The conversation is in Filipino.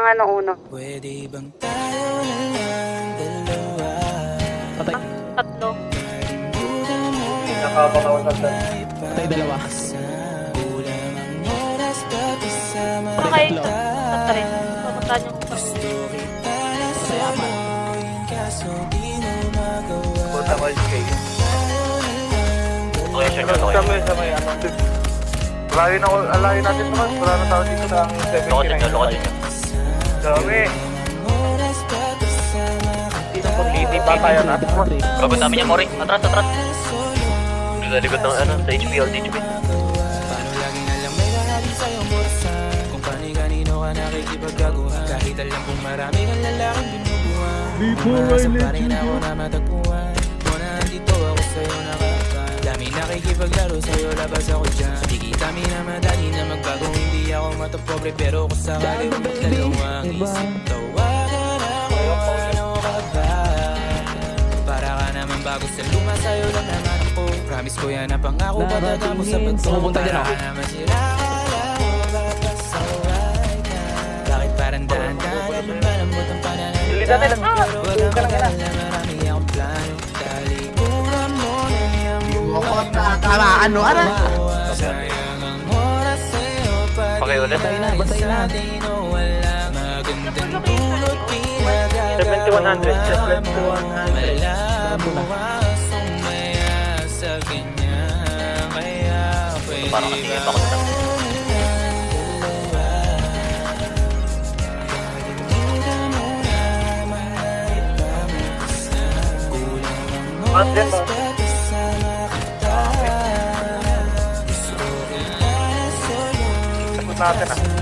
nga nung una. Pwede bang tayo na lang dalawa? Patay. Tatlo. Nakapakausap na. Patay dalawa. Kulang ang oras pagkasama Okay. kita. Tatlo rin. Papuntahan yung Gusto kita na Patay apat. sa'yo'y kaso di mo magawa. Punta ko kayo. Location nyo, Sa location. may, sa may, ano, alayin natin naman. Wala na tao dito sa ang 79. Location nyo, location nyo. Dami. Oras pagkasama kita. Hindi pa tayo na. Robot namin yan, Mori. Atras, atras. Likod ng ano, sa HB, old HB. Paano laging alam may lalaki sa'yong bursa? Kung kani-kanino ka nakikipagkaguhan. Kahit alam kong marami kang lalaking binubuhan. Umaasa pa rin ako na matagpuan. Kung nandito ako sa'yo nakaka. Dami nakikipaglaro sa'yo, labas ako dyan. Di kita minamadali na magbago. Hindi ako matapobre pero kung sakali huwag dalawang isip. Tawagan ako, ano ka ba? Para ka naman bago sa luma, sa'yo lang naman ako. Promise ko yan na pangako, pagkatapos sa bagso. Pupunta dyan ako. Para ka naman sila, akala ko papasaway ka. Bakit parang dahan-dahan, lumalambot ang pananalitan? Dili natin. Walang kagalan na marami akong plano. Talikuran mo na yung Ano? sayang ang oras sa'yo. Okay, ulit. Batay na, batay na. Sa'tin o wala, magandang tulog, pinag-agawa 7100, 7100. malabo ang sumaya sa ganyan. Kaya pwede Parang natingin pa ako sa tabi. Mas yan ba? Sagot natin ah.